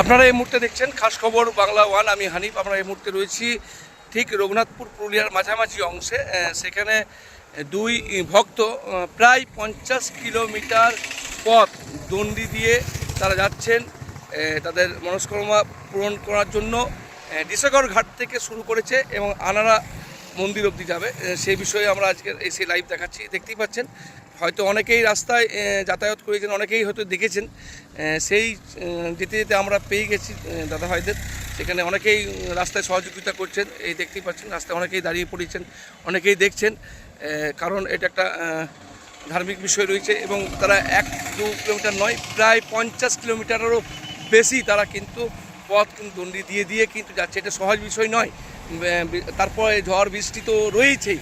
আপনারা এই মুহূর্তে দেখছেন খাস খবর বাংলা ওয়ান। আমি হানিফ। আমরা এই মুহূর্তে রয়েছি ঠিক রঘুনাথপুর পুরুলিয়ার মাঝামাঝি অংশে। সেখানে দুই ভক্ত প্রায় 50 কিলোমিটার পথ দণ্ডি দিয়ে তারা যাচ্ছেন তাদের মনস্কামনা পূরণ করার জন্য। ডিসাগড় ঘাট থেকে শুরু করেছে এবং আনাড়া মন্দির অবধি যাবে। সেই বিষয়ে আমরা আজকে এসে লাইভ দেখাচ্ছি। দেখতেই পাচ্ছেন, হয়তো অনেকেই রাস্তায় যাতায়াত করেছেন, অনেকেই হয়তো দেখেছেন। সেই যেতে যেতে আমরা পেয়ে গেছি দাদা ভাইদের। সেখানে অনেকেই রাস্তায় সহযোগিতা করছেন। এই দেখতেই পাচ্ছেন রাস্তায় অনেকেই দাঁড়িয়ে পড়েছেন, অনেকেই দেখছেন। কারণ এটা একটা ধার্মিক বিষয় রয়েছে এবং তারা 1-2 কিলোমিটার নয়, প্রায় 50 কিলোমিটারেরও বেশি তারা কিন্তু পথ কিন্তু দণ্ডি দিয়ে দিয়ে কিন্তু যাচ্ছে। এটা সহজ বিষয় নয়। তারপরে ঝড় বৃষ্টি তো রয়েছেই।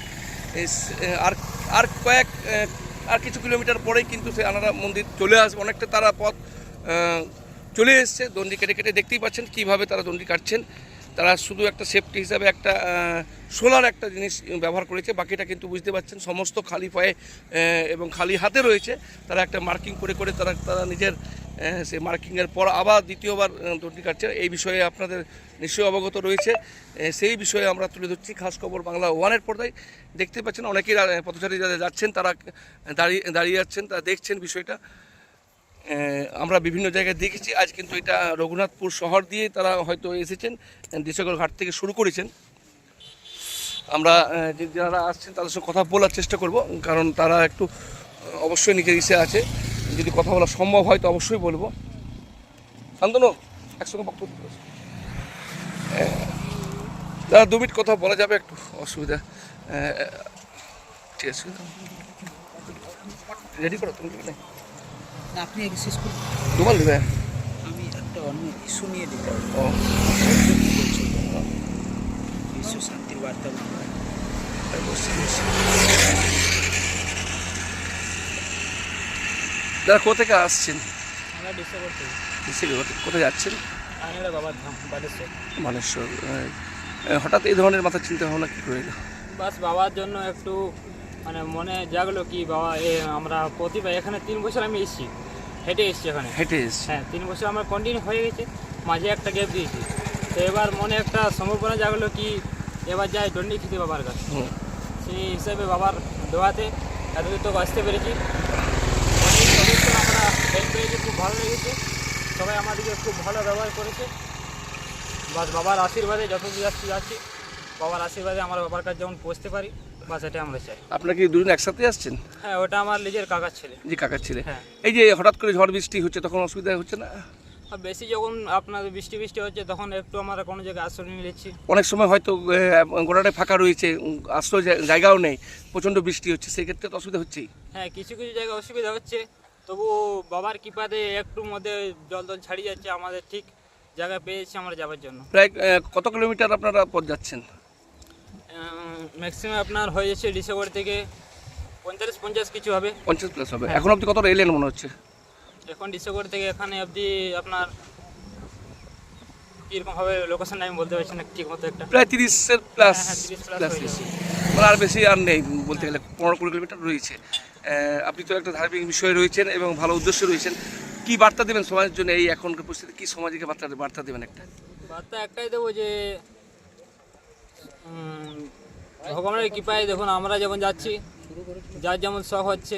আর কিছু কিলোমিটার পরেই কিন্তু সে আনাড়া মন্দির চলে আসবে। অনেকটা তারা পথ চলে এসছে দণ্ডি কেটে কেটে। দেখতেই পাচ্ছেন কীভাবে তারা দণ্ডি কাটছেন। তারা শুধু একটা সেফটি হিসাবে একটা সোলার একটা জিনিস ব্যবহার করেছে, বাকিটা কিন্তু বুঝতে পারছেন সমস্ত খালি পায়ে এবং খালি হাতে রয়েছে। তারা একটা মার্কিং করে করে তারা নিজের সেই মার্কিংয়ের পর আবার দ্বিতীয়বার দণ্ডি কাটছে। এই বিষয়ে আপনাদের নিশ্চয়ই অবগত রয়েছে। সেই বিষয়ে আমরা তুলে ধরছি খাস খবর বাংলা ওয়ানের পর্দায়। দেখতে পাচ্ছেন অনেকেই পথচারী যারা যাচ্ছেন তারা দাঁড়িয়ে যাচ্ছেন, তারা দেখছেন বিষয়টা। আমরা বিভিন্ন জায়গায় দেখেছি। আজ কিন্তু এটা রঘুনাথপুর শহর দিয়ে তারা হয়তো এসেছেন, ডিসাগড় ঘাট থেকে শুরু করেছেন। আমরা যারা আসছেন তাদের সঙ্গে কথা বলার চেষ্টা করব, কারণ তারা একটু অবশ্যই নিজের ইসে আছে। যদি কথা বলা সম্ভব হয় তো অবশ্যই বলবো। শান্তনু একসঙ্গে বক্তব্য দাদা 2 মিনিট কথা বলা যাবে, একটু অসুবিধা। ঠিক আছে, রেডি করো তুমি। আপনি শেষ করুন। তোমার দেবে আমি একটা অন্য ইস্যু নিয়ে দিতে ও বিশ্ব শান্তির বার্তা দাদা কোথা থেকে আসছেন? আমরা ডিসেম্বর থেকে কোথায় যাচ্ছেন? আনাড়া বাবার ধাম বালেশ্বর। মানেশ্বর। হঠাৎ এই ধরনের মাথার চিন্তা ভাবনা কী করে এলো? বাস বাবার জন্য একটু মানে মনে জাগলো কি বাবা আমরা প্রতিবার এখানে 3 বছর আমি এসেছি, হেঁটে এসেছি এখানে। হেঁটে এসছি। হ্যাঁ 3 বছর আমার কন্টিনিউ হয়ে গেছে, মাঝে একটা গ্যাপ দিয়েছি। তো এবার মনে একটা সমর্পণা জাগলো কি এবার যাই দণ্ডি খেতে বাবার কাছে। সেই হিসাবে বাবার দোয়াতে এতদূর তো আসতে পেরেছি। অনেক সদস্য আমরা হেল্প পেয়েছি, খুব ভালো লেগেছে। সবাই আমাদেরকে খুব ভালো ব্যবহার করেছে। বাস বাবার আশীর্বাদে যতদূর যাচ্ছি, বাবার আশীর্বাদে আমরা বাবার কাছে যেমন পৌঁছতে পারি, বাস এটা আমরা চাই। আপনারা কি দুজন একসাথে আসছেন? হ্যাঁ ওটা আমার নিজের কাকার ছেলে। জি, কাকার ছেলে। হ্যাঁ। এই যে হঠাৎ করে ঝড় বৃষ্টি হচ্ছে তখন অসুবিধা হচ্ছে না? আর বেশি যখন আপনার বৃষ্টি হচ্ছে তখন একটু আমরা কোনো জায়গায় আশ্রয় নিয়ে নিচ্ছি। অনেক সময় হয়তো গোড়াটায় ফাঁকা রয়েছে, আশ্রয় জায়গাও নেই, প্রচণ্ড বৃষ্টি হচ্ছে, সেই ক্ষেত্রে তো অসুবিধা হচ্ছেই। হ্যাঁ কিছু জায়গায় অসুবিধা হচ্ছে, তবু বাবার কৃপাতে একটু মধ্যে জল ছাড়িয়ে যাচ্ছে, আমাদের ঠিক জায়গায় পেয়েছি আমরা যাওয়ার জন্য। প্রায় কত কিলোমিটার আপনারা পথ যাচ্ছেন? ম্যাক্সিমাম আপনার হয়ে যাচ্ছে ডিসেম্বর থেকে 45-50 কিছু হবে। 50+ হবে। হ্যাঁ। এখন অবধি কতটা এলেন মনে হচ্ছে? এখন ডিসেম্বর থেকে এখানে অবধি আপনার কীরকম হবে লোকেশন আমি বলতে পারছি না ঠিক মতো। একটা প্রায় 30-এর প্লাস। হ্যাঁ 30+ হয়ে যাচ্ছে। মানে আর বেশি আর নেই বলতে গেলে, 15-20 কিলোমিটার রয়েছে। আপনি তো একটা ধার্মিক বিষয়ে রয়েছেন এবং ভালো উদ্দেশ্যে রয়েছেন। কি বার্তা দেবেন সমাজের জন্য এই এখনকার পরিস্থিতি? কি সমাজকে বার্তা দেবেন একটা? বার্তা একটাই দেবো যে ভগবানের কৃপায় দেখুন আমরা যেমন যাচ্ছি, যার যেমন শখ হচ্ছে,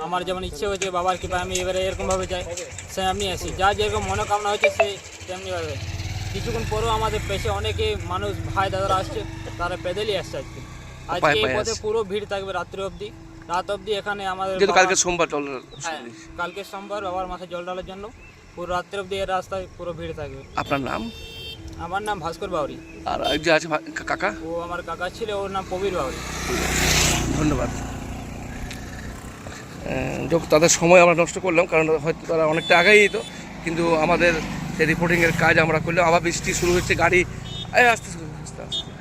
আমার যেমন ইচ্ছে হচ্ছে বাবার কৃপায় আমি এবারে এরকমভাবে যাই, সে আমি আসি। যার যেরকম মনোকামনা হচ্ছে সে তেমনিভাবে। কিছুক্ষণ পরেও আমাদের পেছে অনেকে মানুষ ভাই দাদারা আসছে, তারা পেদলই আসছে আজকে। আজকে এই পথে পুরো ভিড় থাকবে রাত্রি অবধি, রাত অবধি এখানে আমাদের। কালকে সোমবার জল। হ্যাঁ কালকে সোমবার বাবার মাথায় জল ঢালার জন্য পুরো রাত্রি অবধি এর রাস্তায় পুরো ভিড় থাকবে। আপনার নাম? আমার নাম ভাস্কর বাউরি। আর যে আছে কাকা? ও আমার কাকা ছিল, ওর নাম প্রবীর বাউরি। ধন্যবাদ। তাদের সময় আমরা নষ্ট করলাম, কারণ হয়তো তারা অনেকটা আগেই যেত, কিন্তু আমাদের সেই রিপোর্টিংয়ের কাজ আমরা করলাম। আবার বৃষ্টি শুরু হচ্ছে, গাড়ি আস্তে আস্তে।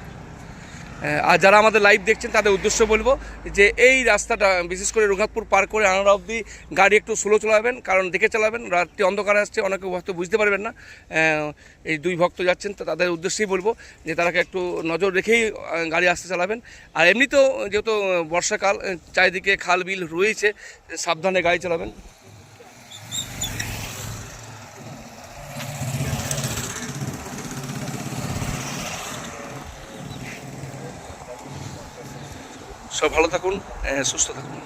আর যারা আমাদের লাইভ দেখছেন তাদের উদ্দেশ্য বলবো যে এই রাস্তাটা বিশেষ করে রঘুনাথপুর পার করে আনাড়া অবধি গাড়ি একটু স্লো চালাবেন, কারণ দেখে চালাবেন। রাত্রি অন্ধকার আসছে, অনেকে হয়তো বুঝতে পারবেন না। এই 2 ভক্ত যাচ্ছেন, তাদের উদ্দেশ্যেই বলবো যে তারাকে একটু নজর রেখেই গাড়ি আসতে চালাবেন। আর এমনিতেও যেহেতু বর্ষাকাল, চারিদিকে খাল বিল রয়েছে, সাবধানে গাড়ি চালাবেন। সব ভালো থাকুন, সুস্থ থাকুন।